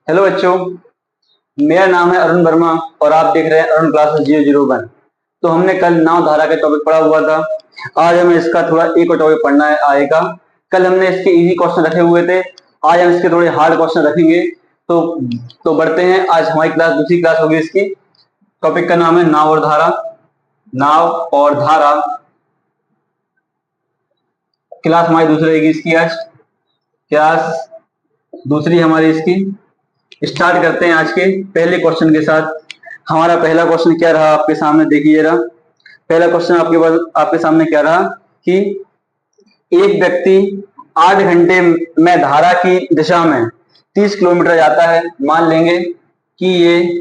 Hello बच्चों, मेरा नाम है अरुण वर्मा और आप देख रहे हैं अरुण क्लासेस 001। तो हमने कल नाव धारा का टॉपिक पढ़ा हुआ था। आज हमें इसका थोड़ा एक और टॉपिक पढ़ना आएगा। कल हमने इसके इजी क्वेश्चन रखे हुए थे, आज हम इसके थोड़े हार्ड क्वेश्चन रखेंगे। तो बढ़ते हैं। आज हमारी क्लास दूसरी क्लास होगी। इसकी टॉपिक का नाम है नाव और धारा। नाव और धारा क्लास हमारी दूसरी रहेगी इसकी। आज क्लास दूसरी हमारी इसकी। स्टार्ट करते हैं आज के पहले क्वेश्चन के साथ। हमारा पहला क्वेश्चन क्या रहा आपके सामने, देखिए रहा। पहला क्वेश्चन आपके सामने क्या रहा कि एक व्यक्ति 8 घंटे में धारा की दिशा में 30 किलोमीटर जाता है। मान लेंगे कि ये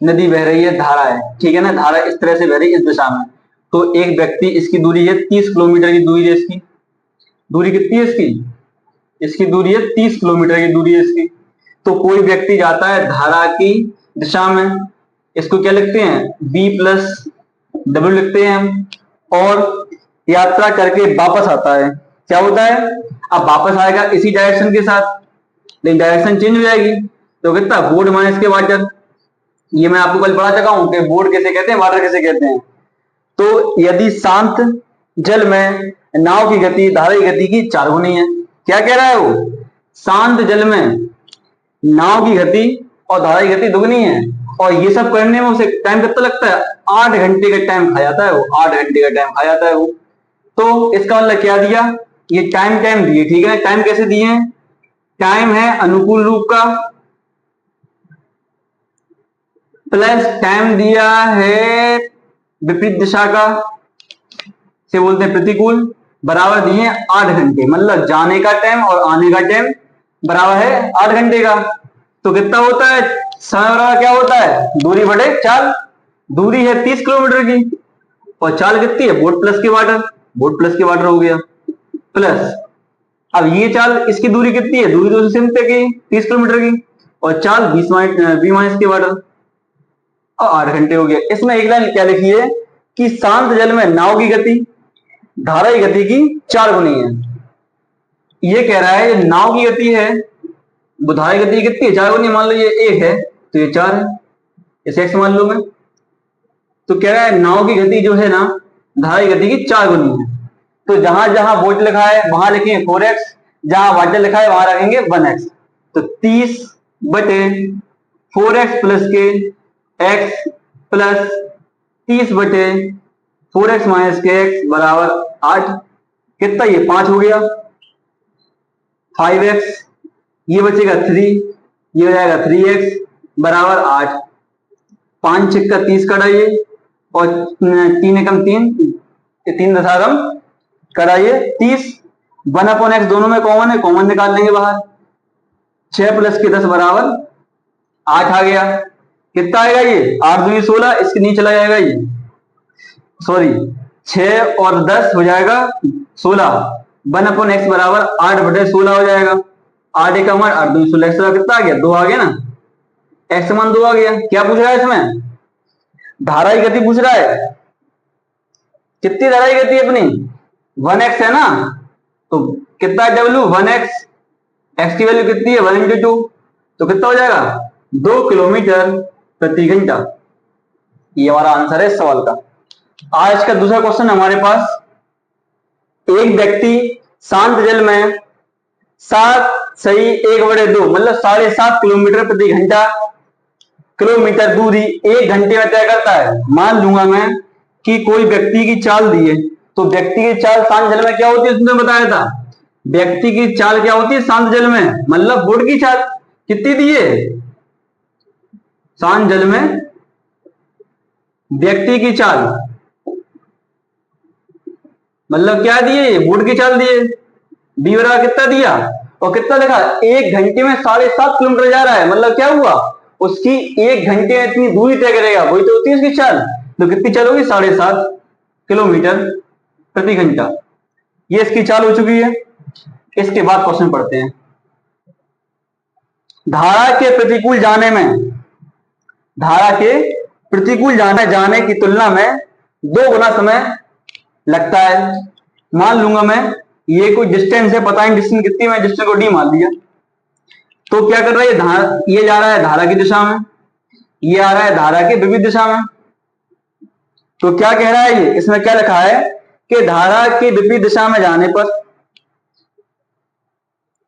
नदी बह रही है, धारा है, ठीक है ना। धारा इस तरह से बह रही है इस दिशा में। तो एक व्यक्ति, इसकी दूरी है 30 किलोमीटर की दूरी है। इसकी दूरी कितनी है? इसकी दूरी है 30 किलोमीटर की दूरी है इसकी। तो कोई व्यक्ति जाता है धारा की दिशा में, इसको क्या लिखते हैं? b प्लस डब्ल्यू लिखते हैं हम। और यात्रा करके वापस आता है। क्या होता है? अब वापस आएगा इसी डायरेक्शन के साथ, लेकिन डायरेक्शन चेंज हो जाएगी। तो कितना? बोर्ड माइनस के वाटर। ये मैं आपको कल पढ़ा चुका हूं कि बोर्ड कैसे कहते हैं, वाटर कैसे कहते हैं। तो यदि शांत जल में नाव की गति धारा की गति की 4 गुनी है। क्या कह रहा है वो? शांत जल में नाव की गति और धारा की गति दुगनी है। और ये सब करने में उसे टाइम कितना लगता है? 8 घंटे का टाइम खा जाता है वो। 8 घंटे का टाइम खा जाता है वो। तो इसका मतलब क्या दिया? ये टाइम दिए, ठीक है। टाइम कैसे दिए हैं? टाइम है अनुकूल रूप का प्लस टाइम दिया है विपरीत दिशा का, से बोलते हैं प्रतिकूल, बराबर दिए 8 घंटे। मतलब जाने का टाइम और आने का टाइम बराबर है 8 घंटे का। तो कितना होता है? समय बराबर क्या होता है? दूरी बटे चाल। दूरी है 30 किलोमीटर की और चाल कितनी है? बोट प्लस के वाटर। बोट प्लस के वाटर हो गया प्लस। अब ये चाल, इसकी दूरी कितनी है? दूरी तो सिंपल की 30 किलोमीटर की और चाल 20 माइनस के वाटर और 8 घंटे हो गया। इसमें एक लाइन क्या लिखी है कि शांत जल में नाव की गति धारा की गति की 4 गुनी है। ये कह रहा है नाव की गति है, धारा की गति कितनी है? 4 गुनी। मान लो ये 1 है तो ये 4 है, इसे x मान लो मैं। तो कह रहा है नाव की गति जो है ना, धारा की गति की 4 गुनी है। तो जहां जहां वोट लिखा है वहां लिखेंगे 4x, जहां वाटर लिखा है वहां रखेंगे 1x। तो 30 बटे 4x प्लस के x प्लस 30 बटे 4x माइनस के x बराबर 8। कितना? ये 5 हो गया। 5x, ये बचेगा 3, ये हो जाएगा 3x बराबर 8। 5 6 का 30 कटाइए और 3 एकम 3, 3 दशाकम कराइए 30। 1/x दोनों में कॉमन है, कॉमन निकाल लेंगे बाहर। 6 प्लस के 10 बराबर 8 आ गया। कितना आएगा ये? 8 दूनी 16, इसके नीचे चला जाएगा ये, सॉरी 6 और 10 हो जाएगा 16। 1/x बराबर 8 बटे 16 हो जाएगा। 8 एक मान 8 दूनी 16, एक्स्ट्रा कितना आ गया? 2 आ गया ना। x मान 2 आ गया। क्या पूछ रहा है इसमें? धारा की गति पूछ रहा है। कितनी धारा की गति अपनी? 1x है ना। तो कितना है w? 1x। x की वैल्यू कितनी है? 1/2। तो कितना हो जाएगा? 2 किलोमीटर प्रति घंटा। ये हमारा आंसर है इस सवाल का। आज का दूसरा क्वेश्चन हमारे पास, एक व्यक्ति शांत जल में 7 सही 1/2 मतलब 7.5 किलोमीटर प्रति घंटा किलोमीटर दूरी 1 घंटे में तय करता है। मान लूंगा मैं कि कोई व्यक्ति की चाल दी है। तो व्यक्ति की चाल शांत जल में क्या होती है उसने बताया था। व्यक्ति की चाल क्या होती है शांत जल में? मतलब बोट की चाल कितनी दी है शांत जल में? व्यक्ति की चाल मतलब क्या दिए? बोट की चाल दिए। बी बराबर कितना दिया और कितना लिखा? 1 घंटे में 7.5 किलोमीटर जा रहा है। मतलब क्या हुआ? उसकी 1 घंटे में इतनी दूरी तय करेगा, वही तो होती है उसकी चाल। तो कितनी चाल होगी? 7.5 किलोमीटर प्रति घंटा। ये इसकी चाल हो चुकी है। इसके बाद क्वेश्चन पढ़ते हैं। धारा के प्रतिकूल जाने में, धारा के प्रतिकूल जाने की तुलना में 2 गुना समय लगता है। मान लूंगा मैं ये कोई डिस्टेंस है, पता नहीं डिस्टेंस कितनी है, मैं डिस्टेंस को डी मान लिया। तो क्या कर रहा है, ये जा रहा है धारा की दिशा में, ये आ रहा है धारा के विपरीत दिशा में। तो क्या कह रहा है, ये इसमें क्या लिखा है कि धारा के विपरीत दिशा में जाने पर,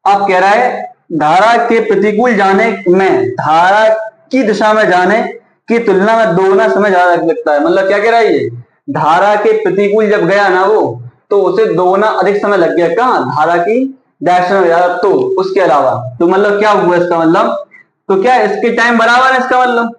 अब कह रहा है धारा के प्रतिकूल जाने में धारा की दिशा में जाने की तुलना में दोगुना समय ज्यादा लगता है। मतलब क्या कह रहा है, ये धारा के प्रतिकूल जब गया ना वो, तो उसे दोगुना अधिक समय लग गया। कहां, धारा की डायरेक्शन में ज्यादा, तो उसके अलावा तो मतलब क्या हुआ इसका मतलब, तो क्या इसके टाइम बराबर है इसका मतलब।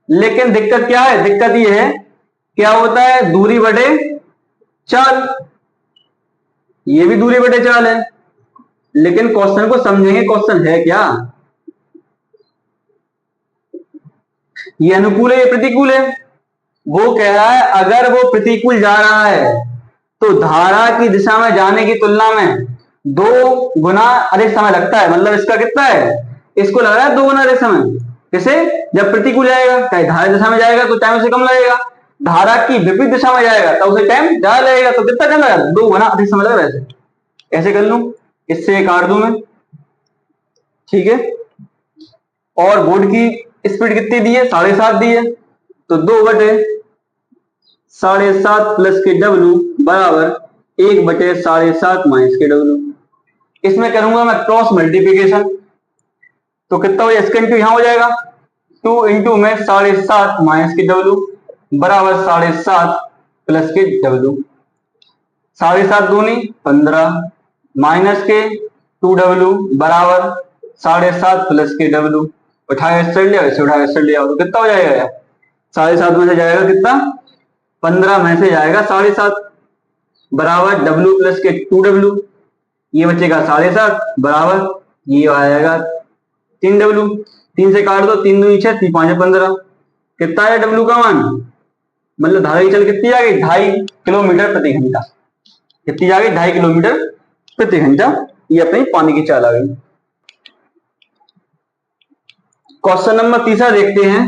लेकिन दिक्कत क्या है, दिक्कत ये है क्या होता है, दूरी बटे चाल, ये भी दूरी बटे चाल है। लेकिन क्वेश्चन को समझेंगे, क्वेश्चन है क्या, ये अनुकूल है ये प्रतिकूल है। वो कह रहा है अगर वो प्रतिकूल जा रहा है तो धारा की दिशा में जाने की तुलना में 2 गुना अधिक समय लगता है। मतलब इसका कितना है, इसको लग रहा है 2 गुना अधिक समय। किसे, जब प्रतिकूल जाएगा, चाहे धारा दिशा में जाएगा तो टाइम उसे कम लगेगा, धारा की विपरीत दिशा में जाएगा तो उसे टाइम ज्यादा लगेगा। तो कितना टाइम लगेगा, 2 गुना अधिक समय लगेगा। ऐसे कर लूं, इससे काट दूं मैं, ठीक है। और बोर्ड की स्पीड कितनी दी है, 7.5 दी है, तो 2 बटे 7.5 प्लस के डब्ल्यू बराबर 1 बटे 7.5 माइनस के डब्ल्यू। इसमें करूंगा मैं क्रॉस मल्टीप्लीकेशन, तो कितना हो जाएगा, इसका इंटू यहां हो जाएगा, 2 इंटू में 7.5 माइनस के डब्ल्यू बराबर 7.5 प्लस के डब्ल्यू। 7.5 दूनी 15 माइनस के 2W बराबर 7.5 प्लस के W। उठाया स्तर लिया, इसे उठाया स्तर लिया, तो कितना हो जाएगा यार, 7.5 में से जाएगा कितना, 15 में से जाएगा 7.5 बराबर W प्लस के 2W, ये बचेगा 7.5 बराबर ये आएगा 3W। 3 से काट दो, 3 दूनी 6, 3 5 15, कितना है W का मान, मतलब धारा की चल कितनी आ गई, 2.5 किलोमीटर प्रति घंटा। कितनी आ गई, 2.5 किलोमीटर प्रति घंटा। ये अपनी पानी की चाल आ गई। क्वेश्चन नंबर 3 देखते हैं।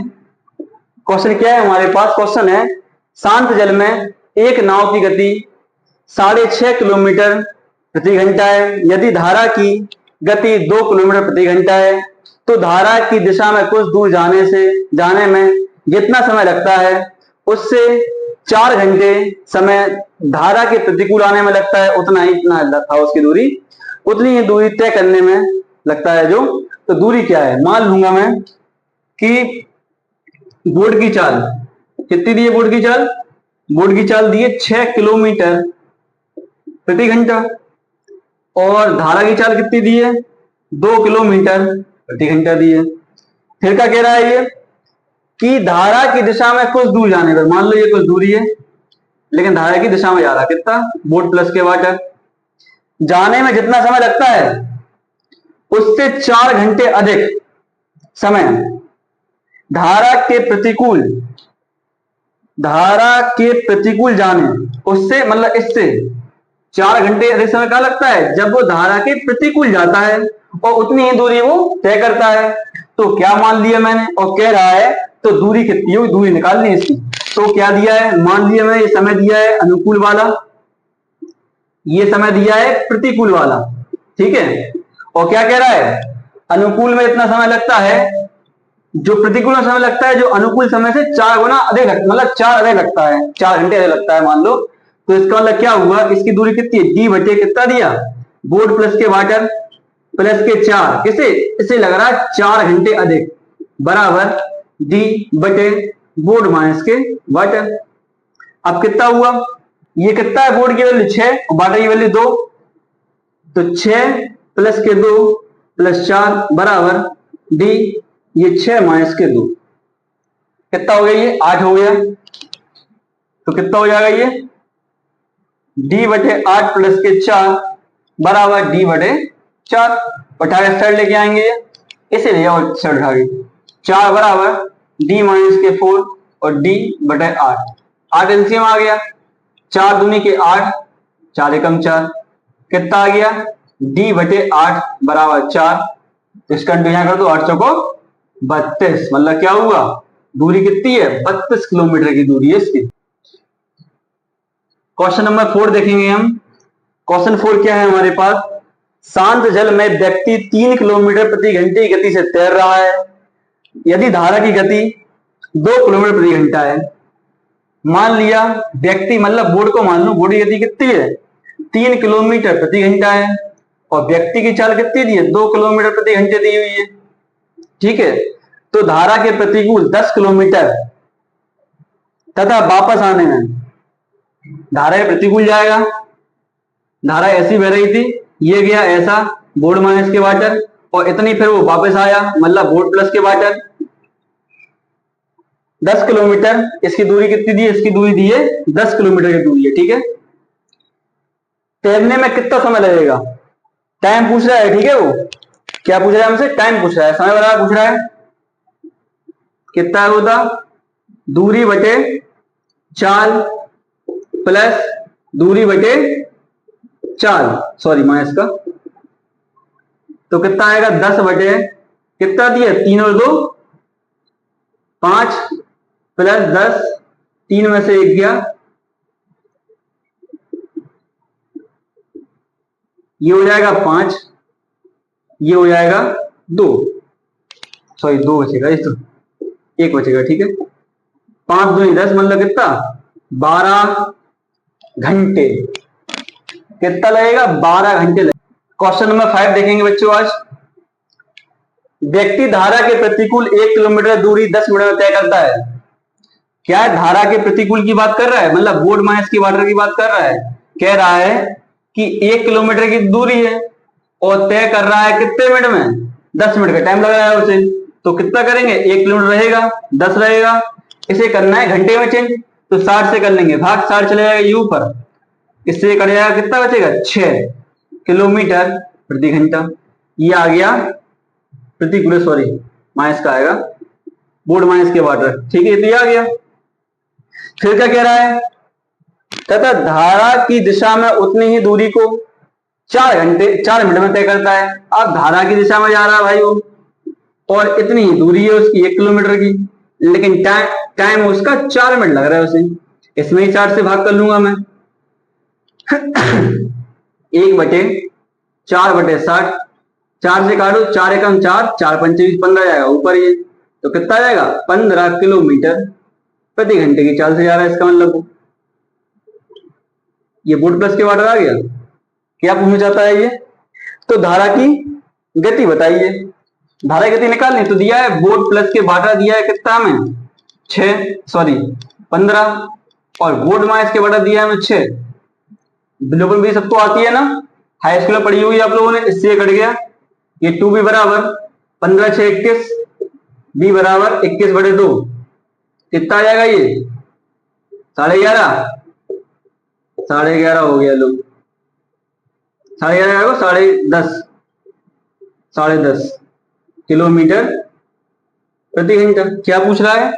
क्वेश्चन क्या है हमारे पास, क्वेश्चन है शांत जल में एक नाव की गति 6.5 किलोमीटर प्रति घंटा है। यदि धारा की गति 2 किलोमीटर प्रति घंटा है तो धारा की दिशा में कुछ दूर जाने में जितना समय लगता है उससे 4 घंटे समय धारा के प्रतिकूल आने में लगता है, उतना ही था उसकी दूरी, उतनी ही दूरी तय करने में लगता है जो। तो दूरी क्या है, मान लूंगा मैं कि बोर्ड की चाल कितनी दी है, बोर्ड की चाल दी है 6 किलोमीटर प्रति घंटा, और धारा की चाल कितनी दी है, 2 किलोमीटर प्रति घंटा दी है। फिर क्या कह रहा है ये कि धारा की दिशा में कुछ दूर जाने पर, मान लो ये कुछ दूरी है लेकिन धारा की दिशा में जा रहा, कितना, बोर्ड प्लस के वाटर, जाने में जितना समय लगता है उससे 4 घंटे अधिक समय धारा के प्रतिकूल जाने, उससे मतलब इससे 4 घंटे अधिक समय क्या लगता है जब वो धारा के प्रतिकूल जाता है, और उतनी ही दूरी वो तय करता है। तो क्या मान लिया मैंने, और कह रहा है तो दूरी कितनी हुई, दूरी निकालनी है इसकी। तो क्या दिया है, मान लिया मैं, ये समय दिया है अनुकूल वाला, ये समय दिया है प्रतिकूल वाला, ठीक है। और क्या कह रहा है, अनुकूल में इतना समय लगता है, जो प्रतिकूल में समय लगता है जो अनुकूल समय से 4 गुना अधिक मतलब 4 अधिक लगता है, 4 घंटे अधिक लगता है मान लो। तो इसका मतलब क्या हुआ, इसकी दूरी कितनी है, डी बटे कितना दिया, बोर्ड प्लस के वाटर प्लस के 4, किसे, इसे लग रहा है 4 घंटे अधिक बराबर डी बटे बोर्ड माइनस के वाटर। अब कितना हुआ, ये कितना है, बोर्ड की वैल्यू 6 और वाटर की वैल्यू 2, तो 6 प्लस के 2 प्लस 4 बराबर डी, ये 6 माइनस के 2, कितना हो गया, ये 8 हो गया। तो कितना हो जाएगा ये, डी बटे 8 प्लस के 4 बराबर डी बटे 4। उठाकर सर लेके आएंगे, इसे ले जाओ सर उठा के, 4 बराबर डी माइनस के 4 और डी बटे 8, 8 एलसीएम आ गया, 4 दूनी के 8, 4 एकम 4, कितना आ गया, डी बटे 8 बराबर 4। इसका यहां कर दो, 8 चौको 32, मतलब क्या हुआ, दूरी कितनी है, 32 किलोमीटर की दूरी है इसकी। क्वेश्चन नंबर 4 देखेंगे हम। क्वेश्चन 4 क्या है हमारे पास, शांत जल में व्यक्ति 3 किलोमीटर प्रति घंटे की गति से तैर रहा है। यदि धारा की गति 2 किलोमीटर प्रति घंटा है, मान लिया व्यक्ति, मतलब बोर्ड को मान लो, बोर्ड की गति कितनी है, 3 किलोमीटर प्रति घंटा है, और व्यक्ति की चाल कितनी दी है, 2 किलोमीटर प्रति घंटे दी हुई है। ठीक है, तो धारा के प्रतिकूल 10 किलोमीटर तथा वापस आने में धारा के प्रतिकूल जाएगा। धारा ऐसी बह रही थी, ये गया ऐसा बोर्ड माइनस के वाटर, और इतनी फिर वो वापस आया, मतलब बोर्ड प्लस के वाटर। 10 किलोमीटर, इसकी दूरी कितनी दी है, इसकी दूरी दी है 10 किलोमीटर की दूरी है। ठीक है, तैरने में कितना समय लगेगा, टाइम पूछ रहा है। ठीक है, वो क्या पूछ रहा है हमसे, टाइम पूछ रहा है, समय बराबर पूछ रहा है। कितना होता, दूरी बटे चाल प्लस दूरी बटे चाल, सॉरी माइनस का, तो कितना आएगा, 10 बटे कितना दिया, 3 और 2 5 प्लस 10, 3 में से 1 गया, ये हो जाएगा 5, ये हो जाएगा 2, सॉरी 2 बचेगा, इस 1 बचेगा। ठीक है, 5 दूनी 10, मतलब कितना, 12 घंटे। कितना लगेगा, 12 घंटे लगेगा। क्वेश्चन नंबर 5 देखेंगे बच्चों आज। व्यक्ति धारा के प्रतिकूल 1 किलोमीटर दूरी 10 मिनट में तय करता है। क्या है, धारा के प्रतिकूल की बात कर रहा है, मतलब बोर्ड माइनस की वाटर की बात कर रहा है। कह रहा है कि 1 किलोमीटर की दूरी है और तय कर रहा है कितने मिनट में, 10 मिनट का टाइम लग रहा है उसे। तो कितना करेंगे, 1 किलोमीटर रहेगा 10 रहेगा, इसे करना है घंटे में चेंज, तो 60 से कर लेंगे, भाग 60 चले जाएगा ये ऊपर, इससे कट जाएगा, कितना बचेगा, 6 किलोमीटर प्रति घंटा। ये आ गया प्रतिकूल, सॉरी माइनस का आएगा, बोर्ड माइनस के वाटर। ठीक है, तो ये आ गया। फिर क्या कह रहा है, तथा धारा की दिशा में उतनी ही दूरी को 4 मिनट में तय करता है। अब धारा की दिशा में जा रहा है भाई वो, और इतनी ही दूरी है उसकी 1 किलोमीटर की, लेकिन टाइम उसका 4 मिनट लग रहा है उसे। इसमें ही 4 से भाग कर लूंगा मैं 1 बटे 4 बटे 60, 4 से काटो, 4 एकम 4, 4 पंचे 20, 15 जाएगा ऊपर ये, तो कितना जाएगा, 15 किलोमीटर प्रति घंटे की चाल से जा रहा है। इसका मतलब ये बोर्ड प्लस के वाटर आ गया। क्या पूछना चाहता है ये, तो धारा की गति बताइए। धारा की गति निकालनी, तो दिया है बोर्ड प्लस के वाटर दिया है कितना हमें, 15, और बोर्ड माइनस के वाटर दिया है हमें 6। बिल्कुल भी सबको आती है ना, हाई स्कूल में पढ़ी हुई आप लोगों ने, इससे कट गया। ये 2 भी बराबर 15 6 21, बी बराबर 21 बटे 2, कितना आ जाएगा ये, 11.5, 11.5 हो गया लोग, 11.5 10 किलोमीटर प्रति घंटा। क्या पूछ रहा है,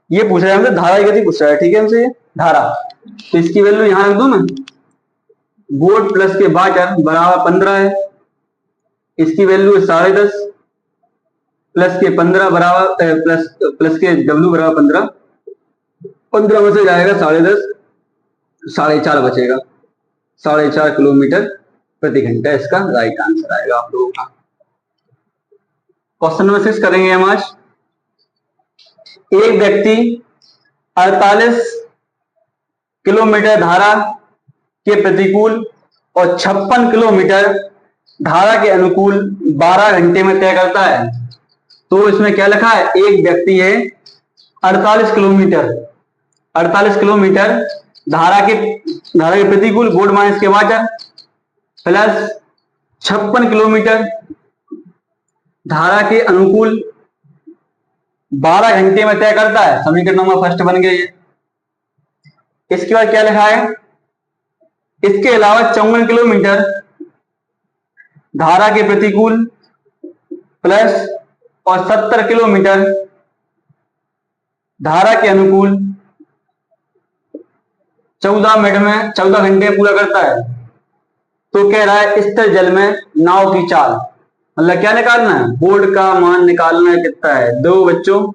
ये पूछ रहा है हमसे धारा की गति पूछ रहा है। ठीक है, हमसे ये धारा, तो इसकी वैल्यू यहां रख दू मैं, बोर्ड प्लस के वाटर बराबर 15 है, इसकी वैल्यू 10.5 प्लस के 15 बराबर प्लस के डब्ल्यू बराबर 15 में से जाएगा 10.5, 4.5 बचेगा, 4.5 किलोमीटर प्रति घंटा इसका राइट आंसर आएगा आप लोगों का। क्वेश्चन नंबर 6 करेंगे हम आज। एक व्यक्ति 48 किलोमीटर धारा के प्रतिकूल और 56 किलोमीटर धारा के अनुकूल 12 घंटे में तय करता है। तो इसमें क्या लिखा है, एक व्यक्ति है 48 किलोमीटर धारा के प्रतिकूल बोर्ड माइनस के वाटर प्लस 56 किलोमीटर धारा के अनुकूल 12 घंटे में तय करता है। समीकरण नंबर फर्स्ट बन गई है। इसके बाद क्या लिखा है, इसके अलावा 54 किलोमीटर धारा के प्रतिकूल प्लस और 70 किलोमीटर धारा के अनुकूल 14 मिनट में 14 घंटे पूरा करता है। तो कह रहा है स्थिर जल में नाव की चाल, मतलब क्या निकालना है, बोर्ड का मान निकालना है कितना है। दो बच्चों,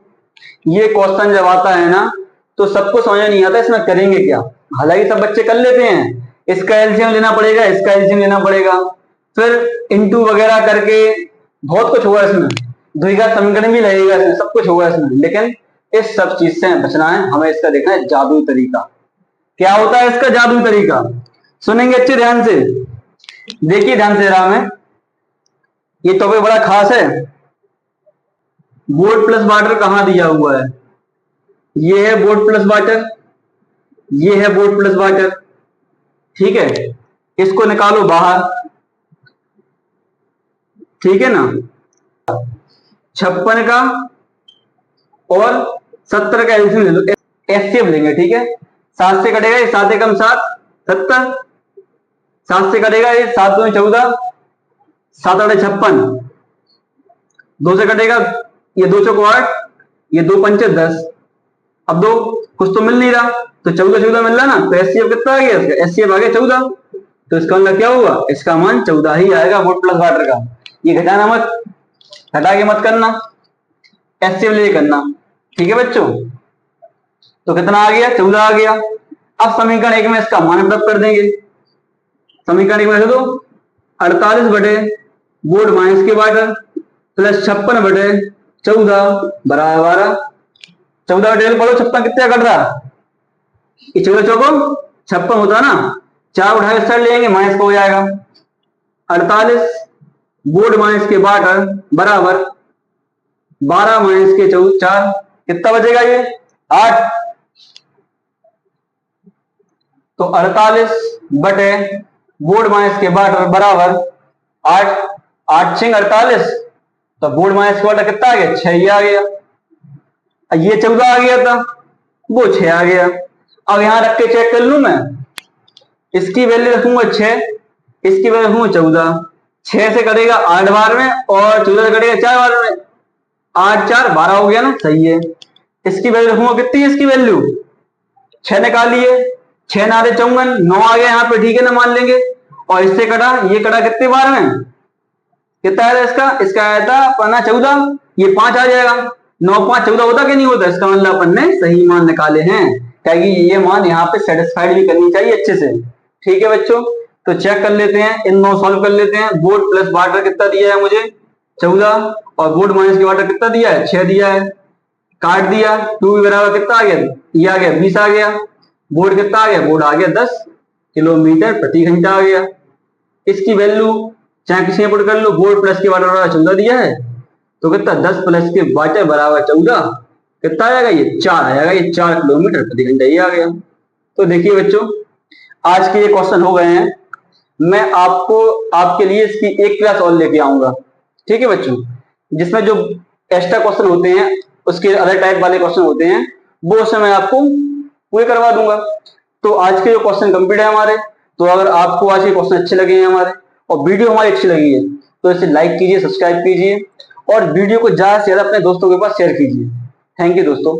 ये क्वेश्चन जब आता है ना तो सबको समझ नहीं आता इसमें करेंगे क्या। हालांकि सब बच्चे कर लेते हैं, इसका एलसीएम लेना पड़ेगा, इसका एलसीएम लेना पड़ेगा, फिर इंटू वगैरह करके बहुत कुछ होगा इसमें, द्विघात समीकरण भी लगेगा इसमें, सब कुछ होगा इसमें, लेकिन इस सब चीज से बचना है हमें। इसका देखना है जादुई तरीका। क्या होता है इसका जादुई तरीका? सुनेंगे अच्छे ध्यान से, देखिए ध्यान से रहा मैं, ये टॉपिक बड़ा खास है। बोर्ड प्लस वाटर कहां दिया हुआ है? ये है बोर्ड प्लस वाटर, ये है बोर्ड प्लस वाटर, ठीक है। इसको निकालो बाहर, ठीक है ना। 56 का और 70 का एलसीएम ले लो, एचसीएफ लेंगे, ठीक है। 7 से कटेगा ये, 7 एकम 7, 70। 7 से कटेगा ये, 7 दूनी 14, 7 8 56। 2 से कटेगा ये, 2 चौको 8, ये 2 पंचे 10। अब दो कुछ तो मिल नहीं रहा, तो 14 14 मिल रहा ना, तो एचसीएफ कितना आ गया इसका? एचसीएफ आ गया 14। तो इसका मतलब क्या हुआ? इसका मान 14 ही आएगा बोर्ड प्लस वाटर का। ये घटाना मत, घटा के मत करना, एचसीएफ ले करना, ठीक है बच्चों। तो कितना आ गया? 14 आ गया। अब समीकरण 1 में इसका मान प्राप्त कर देंगे। समीकरण 1 में लिख दो 48 बटे बोर्ड माइनस के वाटर प्लस 56 बटे 14 बराबर 12। 14 का टेबल पढ़ो, 56 कितना कट रहा? ये 14 चौको 56 होता ना, 4 उठा के साइड लेंगे, माइनस का हो जाएगा। 48 बोर्ड माइनस के वाटर बराबर 12 माइनस के 4, कितना बचेगा ये? 8। तो 48 बटे बोर्ड माइनस के वाटर बराबर 8, 8 6 48। तो बोर्ड माइनस के वाटर कितना आ गया? 6 ही आ गया। ये 14 आ गया था, वो 6 आ गया। अब यहां रख के चेक कर लू मैं, इसकी वैल्यू रखूंगा 6, इसकी वैल्यू रखूंगा 14। 6 से कटेगा 8 बार में और 14 से कटेगा 4 बार में, 8 4 12 हो गया ना, सही है। इसकी वैल्यू रखूंगा कितनी है? इसकी वैल्यू 6 निकालिए, 6 नारे 54, 9 आ गया यहाँ पे, ठीक है ना, मान लेंगे। और इससे कटा, ये कटा कितने बार में? कितना आया था इसका? इसका आया था 14, ये 5 आ जाएगा। 9 5 14 होता कि नहीं होता? इसका मतलब अपन ने सही मान निकाले हैं, क्योंकि ये मान यहाँ पे सेटिस्फाइड भी करनी चाहिए अच्छे से, ठीक है बच्चों। तो चेक कर लेते हैं, इन 9 सॉल्व कर लेते हैं। बोर्ड प्लस वाटर कितना दिया है मुझे? 14, और बोर्ड माइनस के वाटर कितना दिया है? 6 दिया है। काट दिया, 2 बराबर कितना आ गया? ये आ गया 20 आ गया। बोर्ड कितना आ गया? बोर्ड आ गया 10 किलोमीटर प्रति घंटा आ गया। इसकी वैल्यू चाहे किसी ने पुट कर लो, बोर्ड प्लस के वाटर बराबर 14 दिया है, तो कितना? 10 प्लस के वाटर बराबर 14, कितना आएगा? ये 4 आएगा। ये 4 किलोमीटर प्रति घंटा ये आ गया। तो देखिए बच्चों, आज के ये क्वेश्चन हो गए हैं। मैं आपको आपके लिए इसकी एक क्लास और लेके आऊंगा, ठीक है बच्चों, जिसमें जो एक्स्ट्रा क्वेश्चन होते हैं, उसके अदर टाइप वाले क्वेश्चन होते हैं, वो उसमें मैं आपको पूरे करवा दूंगा। तो आज के जो क्वेश्चन कंप्लीट है हमारे, तो अगर आपको आज के क्वेश्चन अच्छे लगे हैं हमारे और वीडियो हमारी अच्छी लगी है, तो इसे लाइक कीजिए, सब्सक्राइब कीजिए और वीडियो को ज्यादा से ज्यादा अपने दोस्तों के पास शेयर कीजिए। थैंक यू दोस्तों।